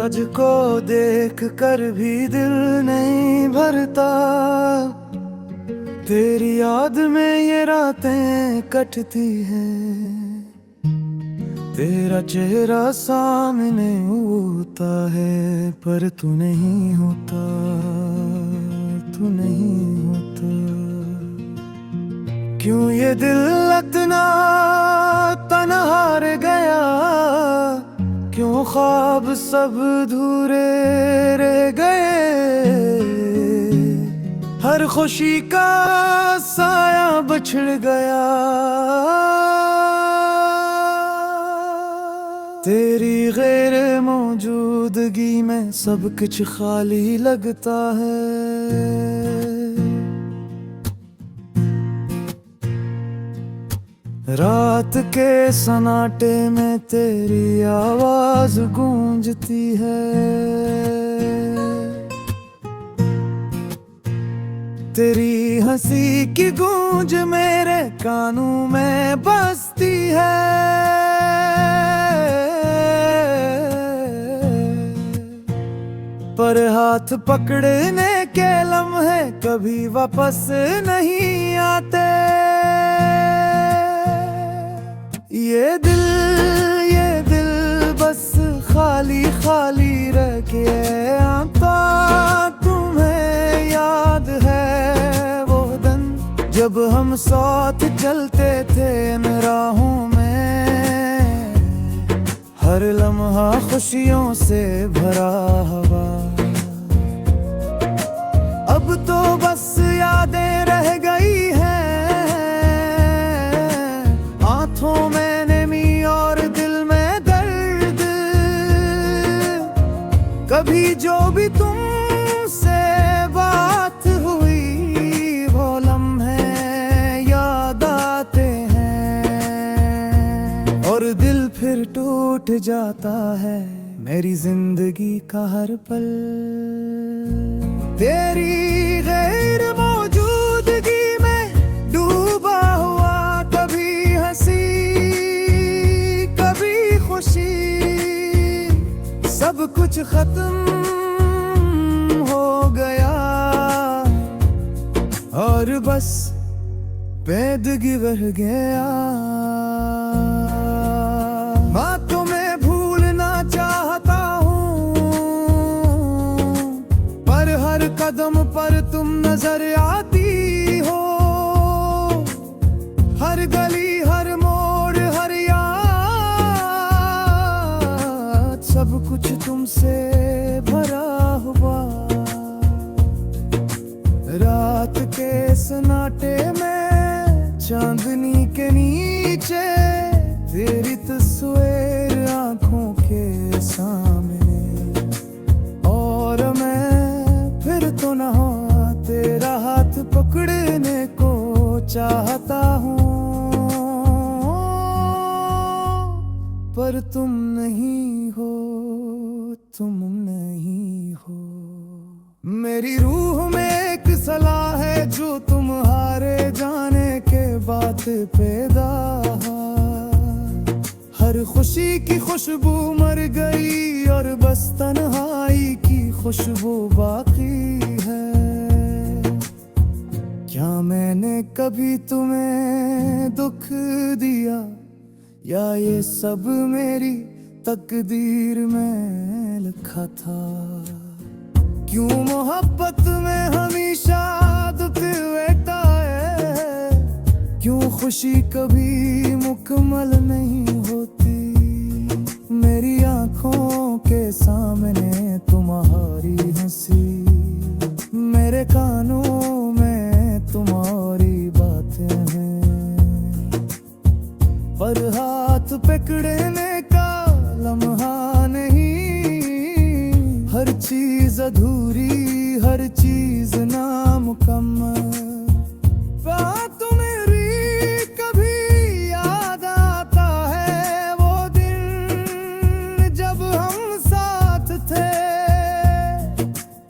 तुझको देख कर भी दिल नहीं भरता। तेरी याद में ये रातें कटती हैं। तेरा चेहरा सामने होता है पर तू नहीं होता, तू नहीं होता। क्यों ये दिल इतना तन्हा रह गया, क्यों ख्वाब सब अधूरे रह गए। हर खुशी का साया बिछड़ गया। तेरी गैर मौजूदगी में सब कुछ खाली लगता है। रात के सन्नाटे में तेरी आवाज गूंजती है। तेरी हंसी की गूंज मेरे कानों में बसती है। पर हाथ पकड़ने के लम्हे कभी वापस नहीं आते। ये दिल बस खाली खाली रह के आता। तुम्हें याद है वो दिन जब हम साथ चलते थे इन राहों में। हर लम्हा खुशियों से भरा हुआ। अब तो बस यादें रह गई हैं, आंखों में नमी और दिल में दर्द। कभी जो भी तुमसे बात हुई वो लम्हे याद आते हैं और दिल फिर टूट जाता है। मेरी जिंदगी का हर पल तेरी गैर मौजूदगी में डूबा हुआ। कभी हंसी कभी खुशी, सब कुछ खत्म हो गया और बस बेदगी बढ़ गया। मैं तुम्हें भूलना चाहता हूँ पर हर कदम पर तुम नजर आती हो। हर गली हर मोड़ हर याद, सब कुछ तुमसे भरा हुआ। रात के सन्नाटे में चांदनी के नीचे तेरी तस्वीर आंखों के सामने। और मैं फिर तो ना तेरा हाथ पकड़ने को चाहता हूँ पर तुम नहीं हो, तुम नहीं हो। मेरी रूह में एक सलाह है जो तुम्हारे जाने के बाद पैदा। हर खुशी की खुशबू मर गई और बस तन्हाई की खुशबू बाकी है। क्या मैंने कभी तुम्हें दुख दिया या ये सब मेरी तकदीर में लिखा था। क्यों मोहब्बत में हमेशा दुख रहता है, क्यों खुशी कभी मुकम्मल नहीं होती। मेरी आंखों के सामने तुम्हारी हंसी, मेरे कानों में तुम्हारी बातें हैं पर हाथ पकड़ने का लम्हा नहीं। हर चीज अधूरी, हर चीज नामुकम्मल। बात मेरी कभी याद आता है वो दिन जब हम साथ थे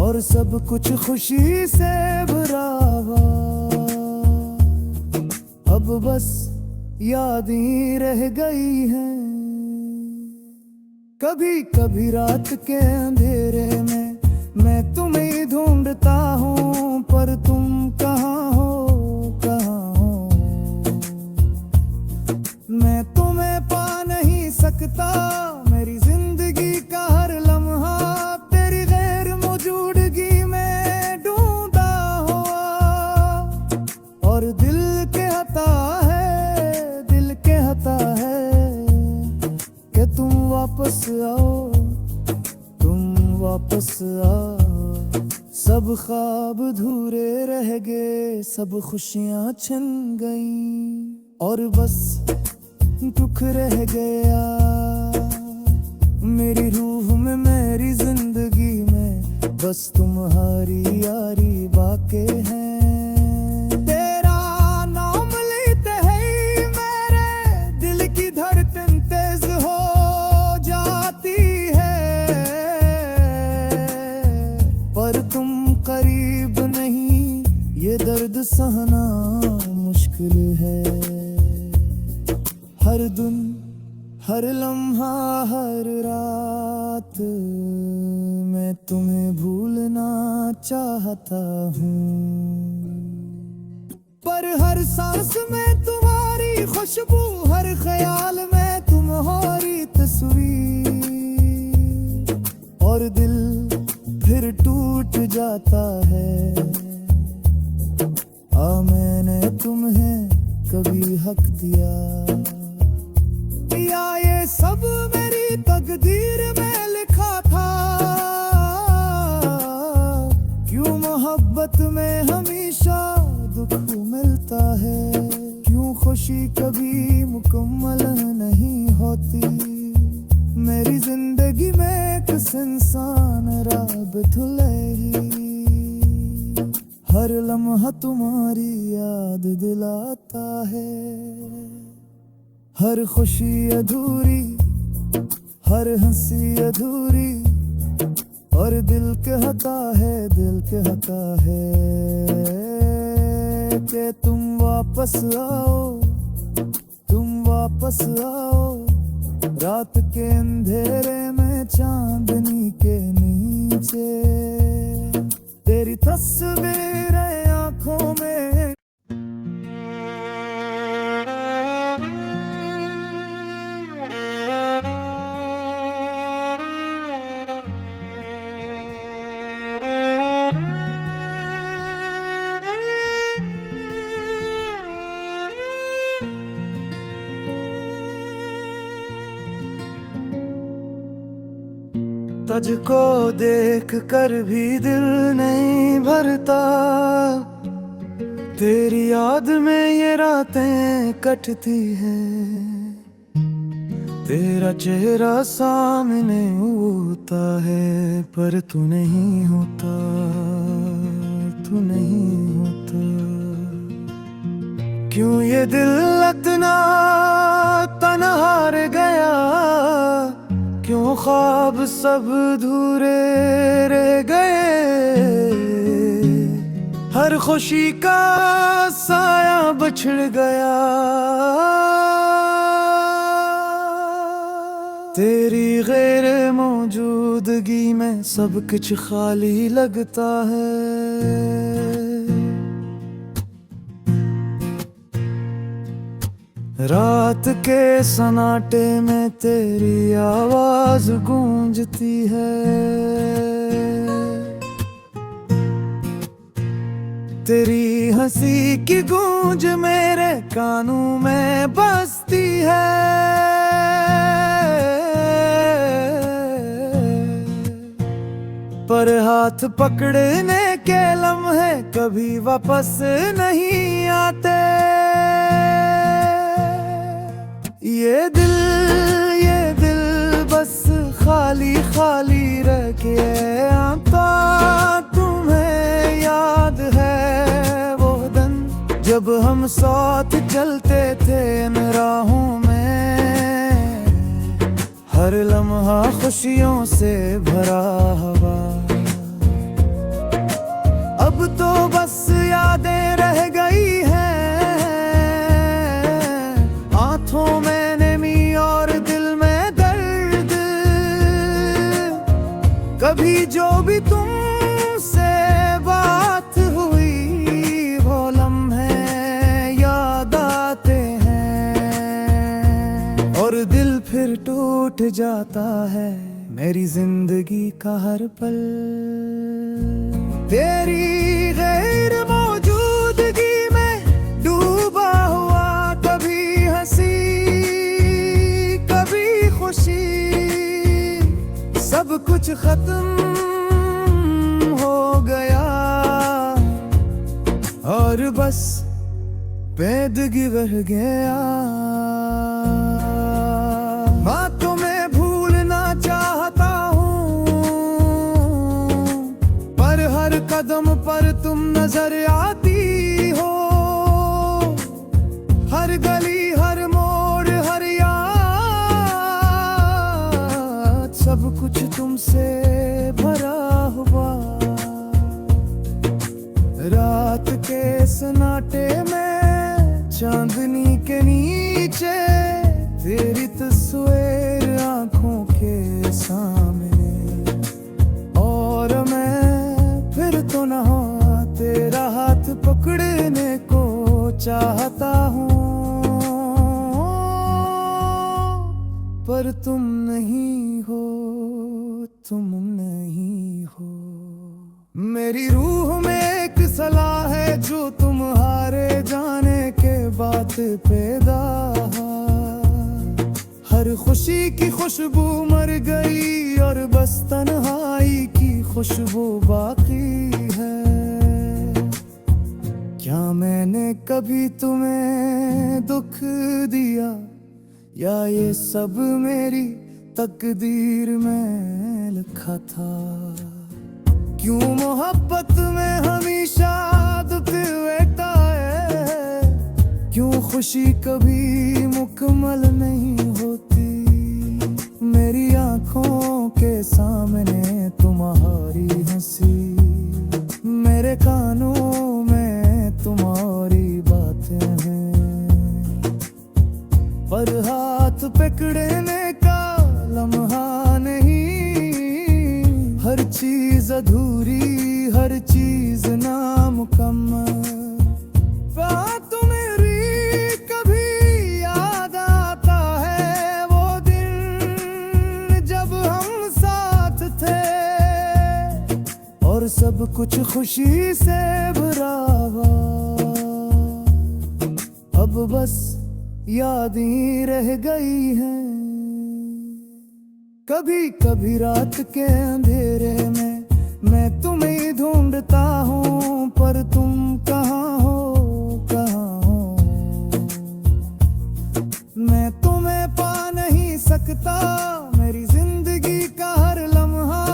और सब कुछ खुशी से भरा हुआ। अब बस यादें रह गई हैं। कभी कभी रात के अंधेरे में मैं तुम्हें ढूंढता हूँ, पर तुम कहाँ हो, कहाँ हो। मैं तुम्हें पा नहीं सकता, मेरी जिंदगी का हर लम्हा तेरी गैर मौजूदगी में ढूंढा हुआ। और दिल के हता है कि तुम वापस आओ, तुम वापस आओ। सब ख्वाब अधूरे रह गए, सब खुशियां छिन गईं, और बस दुख रह गया। मेरी रूह में, मेरी जिंदगी में बस तुम्हारी यारी बाकी है। तेरा नाम लेते ही मेरे दिल की धड़कन तेज हो जाती है, पर तुम करीब नहीं, ये दर्द सहना मुश्किल है। हर दिन, हर लम्हा, हर रात मैं तुम्हें भूलना चाहता हूँ, पर हर सांस में तुम्हारी खुशबू, हर ख्याल में तुम्हारी तस्वीर, और दिल फिर टूट जाता है। मैंने तुम्हें कभी हक दिया, या ये सब मेरी तकदीर में लिखा था। क्यों मोहब्बत में हमेशा दुख मिलता है, क्यों खुशी कभी मुकम्मल नहीं होती। मेरी जिंदगी में एक इंसान राब धुलही, हर लम्हा तुम्हारी याद दिलाता है। हर खुशी अधूरी, हर हंसी अधूरी, और दिल कहता है, दिल कहता है कि तुम वापस आओ, तुम वापस आओ। रात के अंधेरे में चांदनी के नीचे तेरी तस्वीर आंखों में। तुझको देख कर भी दिल नहीं भरता, तेरी याद में ये रातें कटती हैं। तेरा चेहरा सामने होता है, पर तू नहीं होता, तू नहीं होता। क्यों ये दिल इतना तन्हा रह गया, क्यों ख्वाब सब अधूरे रह गए। हर खुशी का साया बिछड़ गया, तेरी गैर मौजूदगी में सब कुछ खाली लगता है। रात के सन्नाटे में तेरी आवाज गूंजती है, तेरी हंसी की गूंज मेरे कानों में बसती है। पर हाथ पकड़ने के लम्हे कभी वापस नहीं आते। ये दिल बस खाली खाली रह के आता। तुम्हें याद है वो दिन जब हम साथ चलते थे इन राहों में, हर लम्हा खुशियों से भरा हुआ। अब तो बस यादें रह गई हैं, आँखों में नमी और दिल में दर्द। अभी जो भी तुमसे बात हुई वो लम्हे याद आते हैं, और दिल फिर टूट जाता है मेरी जिंदगी का हर पल। तेरी गैर मौजूदगी में डूबा हुआ, कभी हंसी कभी खुशी, सब कुछ खत्म हो गया और बस बेदगी रह गया। हाँ तुम्हें भूलना चाहता हूँ, पर हर कदम पर तुम नजर आती हो। हर गली हर मोड़ हर याद, सब कुछ तुमसे भरा हुआ। रात के सन्नाटे में चांदनी के नीचे तेरी तस्वीर आंखों के सामने, और मैं फिर तो ना तेरा हाथ पकड़ने को चाहता हूँ, पर तुम नहीं हो, तुम नहीं हो। मेरी रूह में एक सलाह है जो तुम्हारे जाने के बाद पैदा। हर खुशी की खुशबू मर गई और बस तन्हाई की खुशबू बाकी है। क्या मैंने कभी तुम्हें दुख दिया, या ये सब मेरी तकदीर में लिखा था? क्यों मोहब्बत में हमेशा दुख रहता है, क्यों खुशी कभी मुकम्मल नहीं होती? मेरी आंखों के सामने तुम्हारी हंसी, मेरे कानों में तुम्हारी बातें हैं, पर हाथ पकड़ने का लम्हा नहीं। हर चीज अधूरी, हर चीज नामुकम्मल। बात मेरी कभी याद आता है वो दिन जब हम साथ थे, और सब कुछ खुशी से भरा हुआ। अब बस याद ही रह गई है। कभी कभी रात के अंधेरे में मैं तुम्हें ढूंढता हूँ, पर तुम कहाँ हो, कहाँ हो? मैं तुम्हें पा नहीं सकता, मेरी जिंदगी का हर लम्हा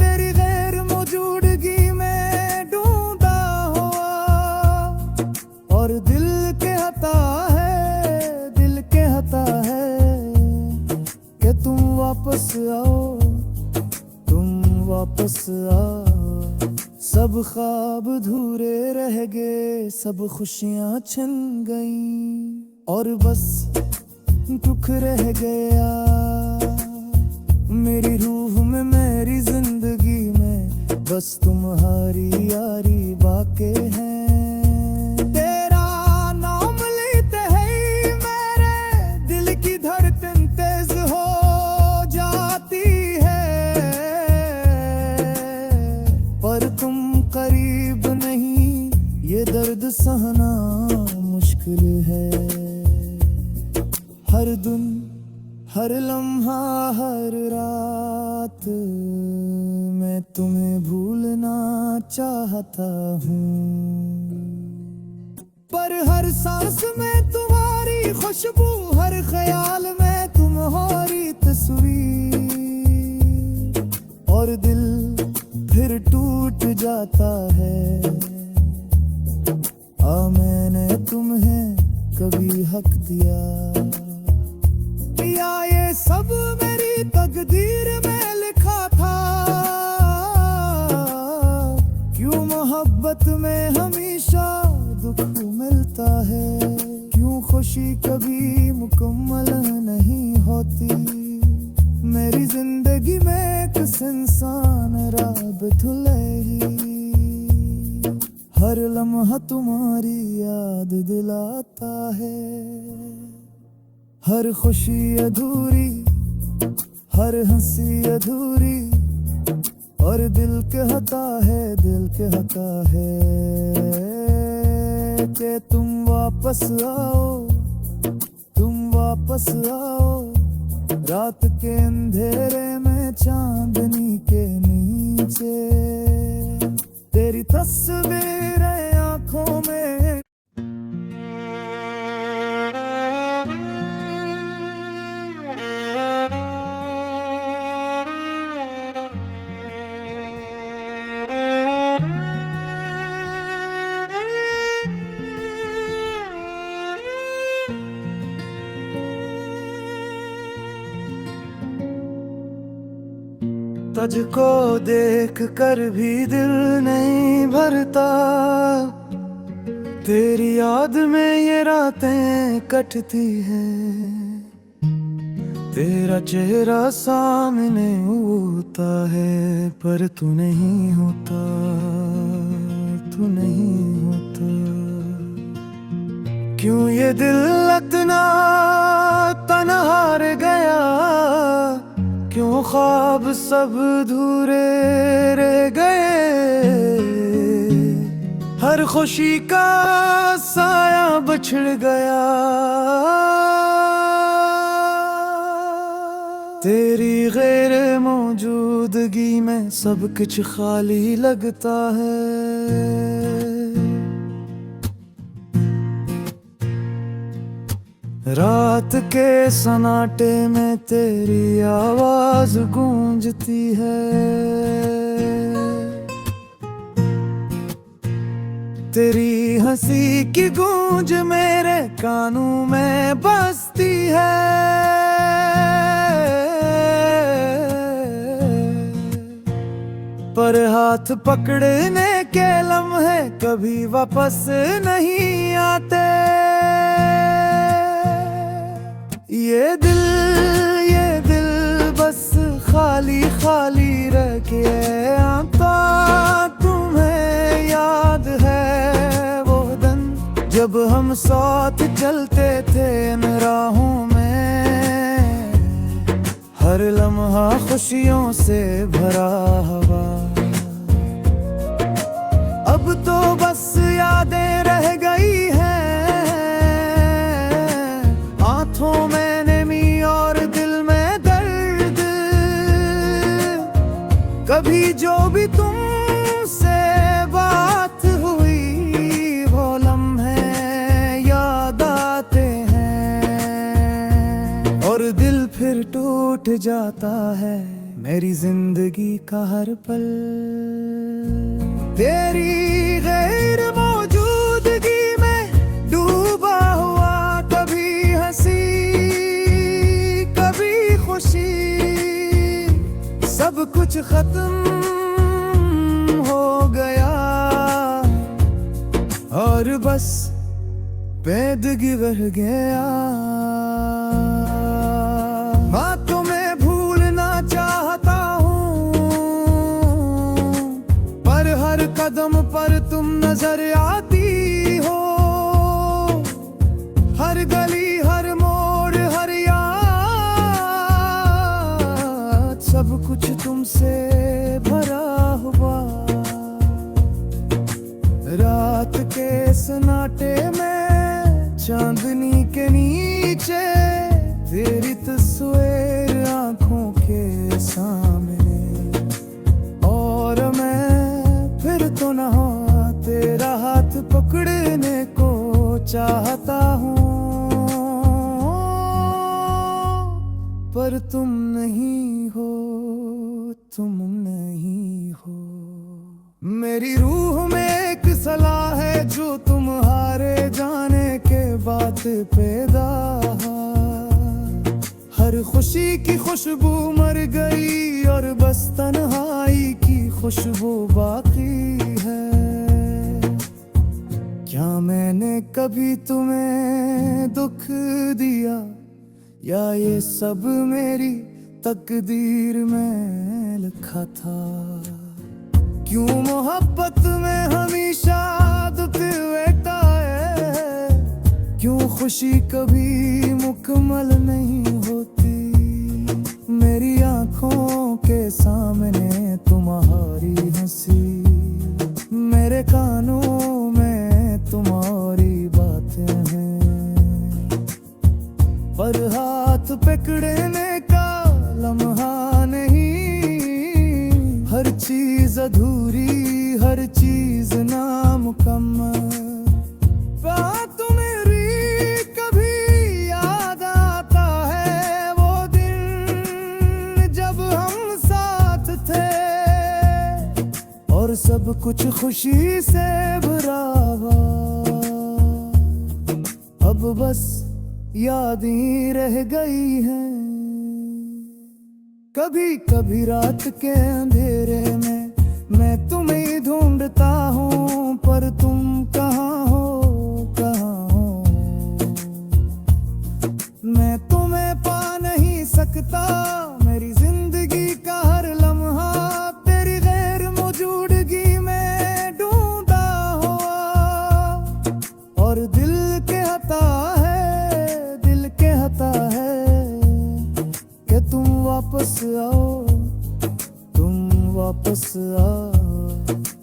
तेरी गैर मौजूदगी में ढूंढा हुआ। और दिल कहता है, दिल कहता है कि तुम वापस आओ, तुम वापस आओ। सब ख्वाब अधूरे रह गए, सब खुशियां छिन गई, और बस दुख रह गया। मेरी रूह में, मेरी जिंदगी में बस तुम्हारी यारी बाकी है। तेरा नाम लेते ही मेरे दिल की धड़कन तेज हो जाती है, पर तुम करीब नहीं, ये दर्द सहना मुश्किल है। हर दिन हर लम्हा हर रात मैं तुम्हें भूलना चाहता हूँ, पर हर सांस में तुम्हारी खुशबू, हर ख्याल में तुम्हारी तस्वीर, और दिल फिर टूट जाता है। मैंने तुम्हें कभी हक दिया, या ये सब मेरी तकदीर में लिखा था? क्यों मोहब्बत में हमेशा दुख मिलता है, क्यों खुशी कभी मुकम्मल नहीं होती? मेरी जिंदगी में एक इंसान राबित ही, हर लम्हा तुम्हारी याद दिलाता है। हर खुशी अधूरी, हर हंसी अधूरी, और दिल कहता है कि तुम वापस आओ। रात के अंधेरे में चांदनी के नीचे तेरी तस्वीर आंखों में। तुझको देख कर भी दिल नहीं भरता, तेरी याद में ये रातें कटती हैं। तेरा चेहरा सामने होता है पर तू नहीं होता, तू नहीं होता। क्यों ये दिल इतना तन्हा रह गया, क्यों ख्वाब सब अधूरे रह गए। हर खुशी का साया बिछड़ गया, तेरी गैर मौजूदगी में सब कुछ खाली लगता है। रात के सन्नाटे में तेरी आवाज गूंजती है, तेरी हंसी की गूंज मेरे कानों में बजती है। पर हाथ पकड़ने के लम्हे कभी वापस नहीं आते। ये दिल बस खाली खाली रह के आता। तुम्हें याद है वो दिन जब हम साथ चलते थे इन राहों में, हर लम्हा खुशियों से भरा हुआ। अब तो बस यादें रह गई हैं, आँखों में कभी जो भी तुमसे बात हुई वो लम्हे याद आते हैं, और दिल फिर टूट जाता है। मेरी जिंदगी का हर पल तेरी गैर मौजूदगी में डूबा हुआ, कभी हंसी कभी खुशी, सब कुछ खत्म हो गया और बस पैदगी रह गया। हाँ तुम्हें भूलना चाहता हूँ, पर हर कदम पर तुम नजर आती हो। हर गली हर मोड़ हर सब कुछ तुमसे भरा हुआ। रात के सन्नाटे में चांदनी के नीचे तेरी तस्वीर आंखों के सामने, और मैं फिर तो ना तेरा हाथ पकड़ने को चाहता हूँ, पर तुम नहीं हो, तुम नहीं हो। मेरी रूह में एक सलाह है जो तुम्हारे जाने के बाद पैदा। हर खुशी की खुशबू मर गई और बस तन्हाई की खुशबू बाकी है। क्या मैंने कभी तुम्हें दुख दिया, या ये सब मेरी तकदीर में लिखा था। क्यों मोहब्बत में हमेशा दुख रहता है, क्यों खुशी कभी मुकम्मल नहीं होती। मेरी आंखों के सामने तुम्हारी हंसी, मेरे कानों में तुम्हारी बातें हैं, पर हाथ पकड़ने का लम्हा नहीं। हर चीज अधूरी, हर चीज नामुकम्मल। कहाँ तू मेरी कभी याद आता है वो दिन जब हम साथ थे, और सब कुछ खुशी से भरा हुआ। अब बस याद ही रह गई है। कभी कभी रात के अंधेरे में मैं तुम्हें ढूंढता हूँ, पर तुम कहाँ हो, कहाँ हो। मैं तुम्हें पा नहीं सकता, मेरी जिंदगी का हर लम्हा तेरी गैर मौजूदगी में ढूंढा हुआ। और दिल कहता है, दिल कहता है कि तुम वापस आओ, तुम वापस आओ।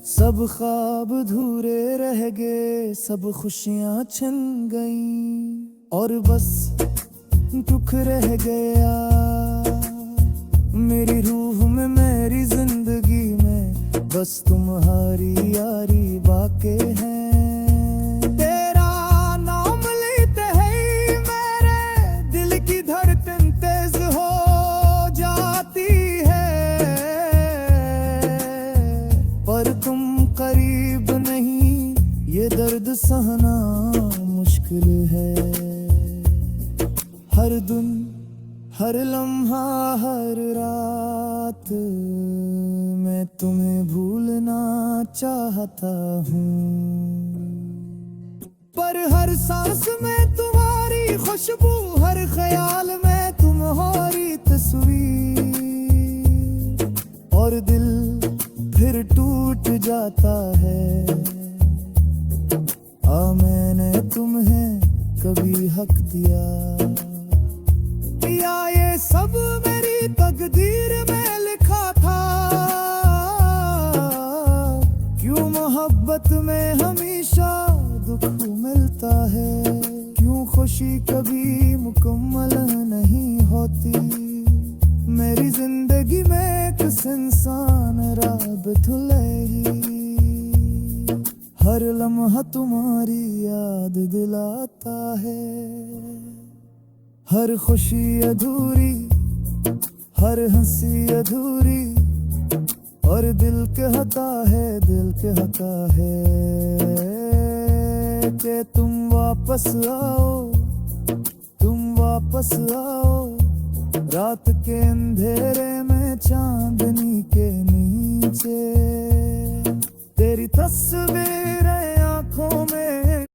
सब ख्वाब अधूरे रह गए, सब खुशियां छिन गई, और बस दुख रह गया। मेरी रूह में, मेरी जिंदगी में बस तुम्हारी यारी बाकी है। तेरा नाम लेते ही मेरे दिल की धड़कन तेज हो जाती है, पर तुम करीब नहीं, ये दर्द सहना मुश्किल है। हर दिन, हर लम्हा, हर रात मैं तुम्हें भूलना चाहता हूँ, पर हर सांस में तुम्हारी खुशबू, हर ख्याल में तुम्हारी तस्वीर। और दिल फिर टूट जाता है, मैंने तुम्हें कभी हक दिया, या ये सब मेरी तकदीर में लिखा था। क्यों मोहब्बत में हमेशा दुख मिलता है, क्यों खुशी कभी मुकम्मल नहीं होती। मेरी जिंदगी में किस इंसान राब धुलाई, हर लम्हा तुम्हारी याद दिलाता है। हर खुशी अधूरी, हर हंसी अधूरी, और दिल कहता है, दिल कहता है कि तुम वापस आओ, तुम वापस आओ। रात के अंधेरे में चांदनी के नीचे तेरी तस्वीर आंखों में